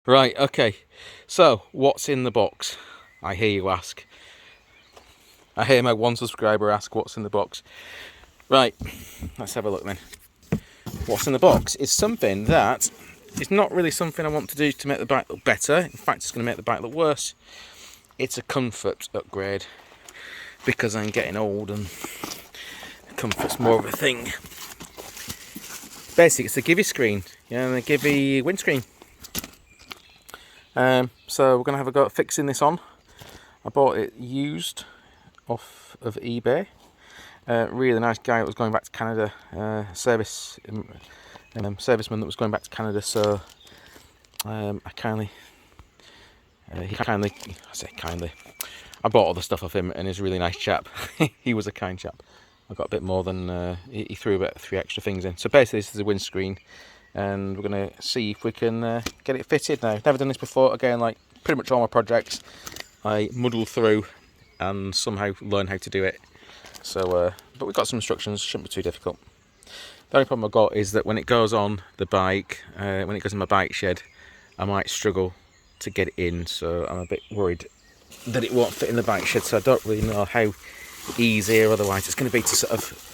Right, okay, so what's in the box? I hear you ask. I hear my one subscriber ask what's in the box. Right, let's have a look then. What's in the box is something that is not really something I want to do to make the bike look better. In fact, it's going to make the bike look worse. It's a comfort upgrade because I'm getting old and comfort's more of a thing. Basically, it's the Givi screen, the Givi windscreen. So we're going to have a go at fixing this on. I bought it used off of eBay. Really nice guy that was going back to Canada, serviceman that was going back to Canada, so I bought all the stuff off him, and he's a really nice chap. He was a kind chap. I got a bit more than, he threw about 3 extra things in. So basically this is a windscreen, and we're going to see if we can get it fitted now. Never done this before. Again, like pretty much all my projects, I muddle through and somehow learn how to do it. So, but we've got some instructions, shouldn't be too difficult. The only problem I've got is that when it goes on the bike, when it goes in my bike shed, I might struggle to get it in, so I'm a bit worried that it won't fit in the bike shed, so I don't really know how easy or otherwise it's going to be to sort of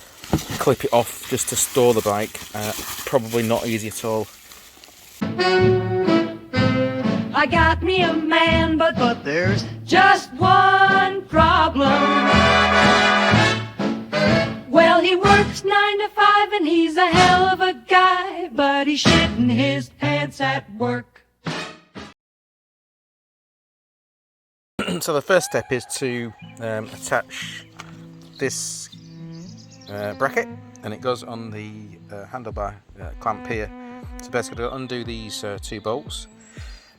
clip it off just to store the bike. Probably not easy at all. I got me a man, but there's just one problem. Well, he works 9 to 5 and he's a hell of a guy, but he's shitting his pants at work. So the first step is to attach this bracket, and it goes on the handlebar clamp here. So basically to undo these 2 bolts.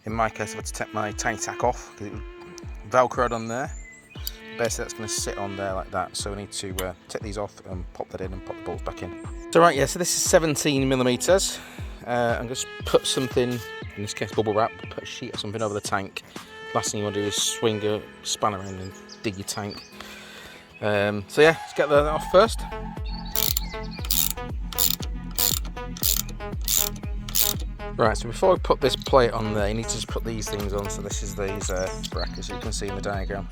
In my case, I've had to take my tiny tack off because it was velcroed on there. Basically that's going to sit on there like that, so we need to take these off and pop that in and pop the bolts back in. So right, yeah, so this is 17mm. I'm just put something, in this case bubble wrap, put a sheet or something over the tank. Last thing you want to do is swing a span around and dig your tank. So yeah, let's get that off first. Right, so before we put this plate on there, you need to just put these things on. So this is these brackets you can see in the diagram.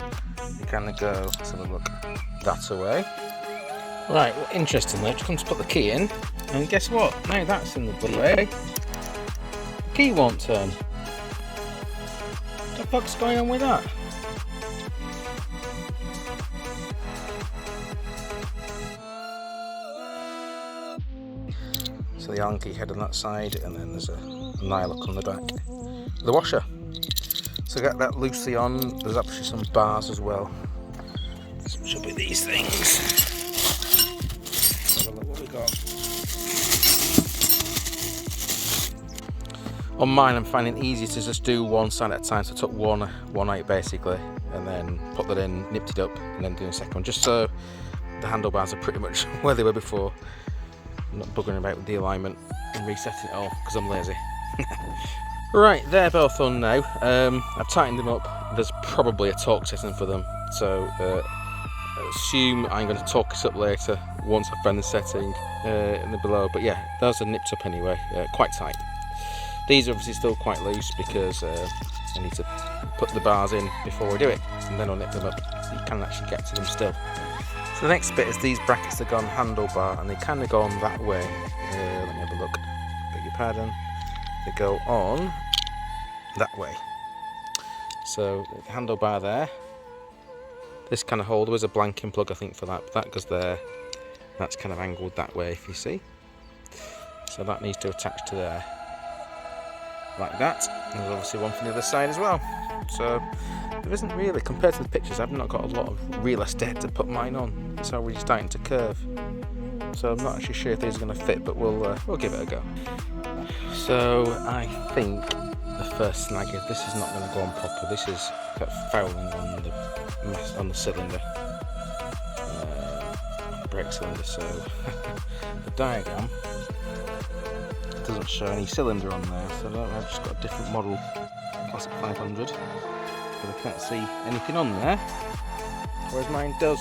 You kind of go, let's have a look, that away. Right, well, interestingly, I've just come to put the key in, and guess what? Now that's in the bloody way. The key won't turn. What the fuck's going on with that? So the Allen key head on that side, and then there's a nylock on the back. The washer. So get that loosely on. There's actually some bars as well. So it should be these things. Let's have a look what we got. On mine, I'm finding it easier to just do one side at a time. So I took one out basically, and then put that in, nipped it up, and then do a second one, just so the handlebars are pretty much where they were before. I'm not buggering about with the alignment and resetting it all because I'm lazy. Right, they're both on now. I've tightened them up. There's probably a torque setting for them, so I assume I'm going to torque this up later once I've found the setting in the below. But yeah, those are nipped up anyway, quite tight. These are obviously still quite loose because I need to put the bars in before we do it, and then I'll nip them up so you can actually get to them still. So the next bit is these brackets that go on the handlebar, and they kind of go on that way. Let me have a look. Beg your pardon. They go on that way. So the handlebar there. This kind of holder was a blanking plug, I think, for that. But that goes there. That's kind of angled that way, if you see. So that needs to attach to there, like that. And there's obviously one from the other side as well. So there isn't really, compared to the pictures, I've not got a lot of real estate to put mine on. It's already starting to curve. So I'm not actually sure if these are going to fit, but we'll give it a go. So I think the first snag is this is not going to go on proper. This is got fouling on the cylinder, brake cylinder. So the diagram doesn't show any cylinder on there, so I don't know, I've just got a different model, Classic 500, but I can't see anything on there, whereas mine does.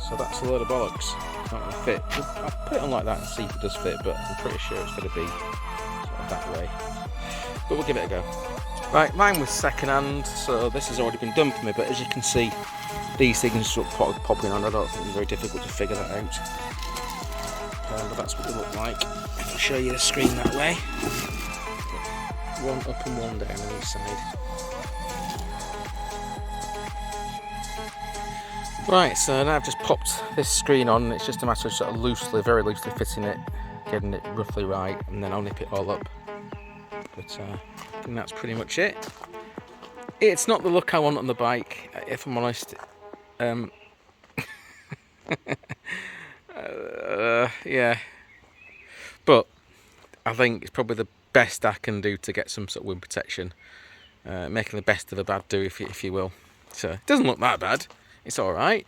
So that's a load of bollocks. It's not going to fit. I'll put it on like that and see if it does fit, but I'm pretty sure it's going to be sort of that way. but we'll give it a go. Right, mine was second hand, so this has already been done for me, but as you can see, these things sort of popping on. I don't think it's very difficult to figure that out. But that's what they look like. I'll show you the screen that way. One up and one down on each side. Right, so now I've just popped this screen on. It's just a matter of sort of loosely, very loosely fitting it, getting it roughly right, and then I'll nip it all up. But I think that's pretty much it. It's not the look I want on the bike, if I'm honest. Yeah, but I think it's probably the best I can do to get some sort of wind protection, making the best of a bad do, if you will. So it doesn't look that bad. It's all right.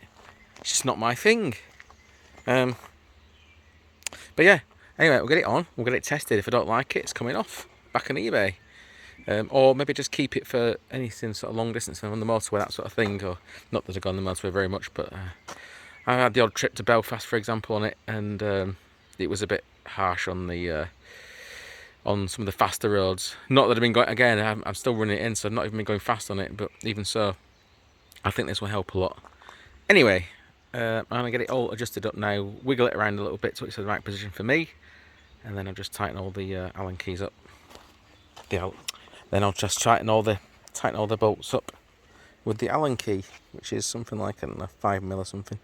It's just not my thing. But yeah. Anyway, we'll get it on. We'll get it tested. If I don't like it, it's coming off back on eBay. Or maybe just keep it for anything sort of long distance on the motorway, that sort of thing. Or not that I go on the motorway very much, but I had the odd trip to Belfast, for example, on it, and it was a bit harsh on the on some of the faster roads. Not that I've been going again. I'm still running it in, so I've not even been going fast on it. But even so, I think this will help a lot. Anyway, I'm gonna get it all adjusted up now. Wiggle it around a little bit so it's in the right position for me, and then I'll just tighten all the Allen keys up. Then I'll just tighten all the bolts up with the Allen key, which is something like a 5mm or something.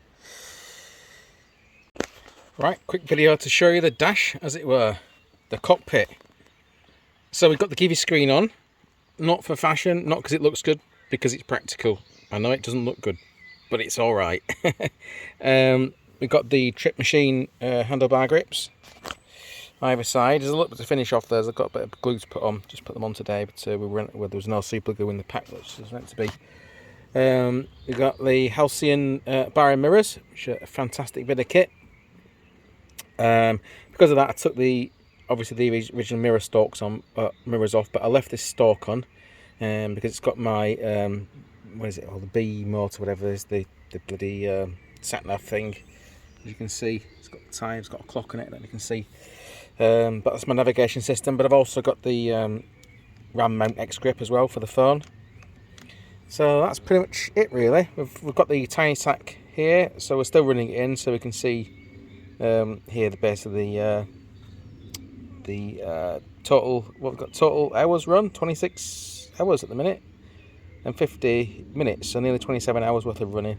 Right, quick video to show you the dash, as it were, the cockpit. So we've got the Givi screen on, not for fashion, not because it looks good, because it's practical. I know it doesn't look good, but it's all right. We've got the Trip Machine handlebar grips either side. There's a little bit to finish off there. I've got a bit of glue to put on, just put them on today, but there was no super glue in the pack, which was meant to be. We've got the Halcyon bar and mirrors, which are a fantastic bit of kit. Because of that, I took obviously the original mirror stalks on, mirrors off, but I left this stalk on because it's got my what is it? Oh, the B motor, whatever it is, the bloody sat nav thing. As you can see, it's got the time, it's got a clock on it that you can see. But that's my navigation system. But I've also got the RAM mount X grip as well for the phone. So that's pretty much it, really. We've got the tiny sack here, so we're still running it in, so we can see here the base of the total. What we've got total hours run, 26 hours at the minute, and 50 minutes, so nearly 27 hours worth of running.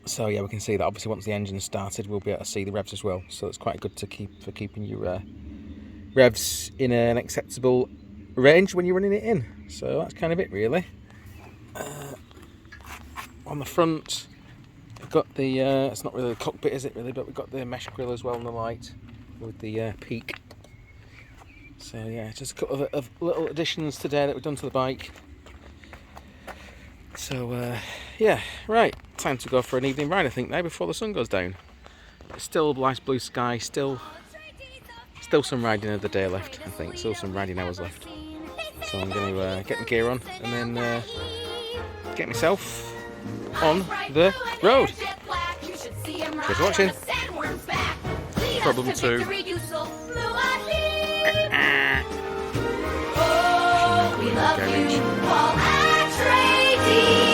So yeah, we can see that obviously once the engine's started, we'll be able to see the revs as well. So it's quite good to keeping your revs in an acceptable range when you're running it in. So that's kind of it, really. On the front, we've got the it's not really the cockpit, is it really, but we've got the mesh grille as well on the light with the peak. So yeah, just a couple of little additions today that we've done to the bike. So yeah, right, time to go for an evening ride, I think, now before the sun goes down. It's still nice blue sky, still some riding of the day left, I think, still some riding hours left. So I'm going to get my gear on and then get myself on the road. Thanks for watching. Problem 2. We love you all at Trade.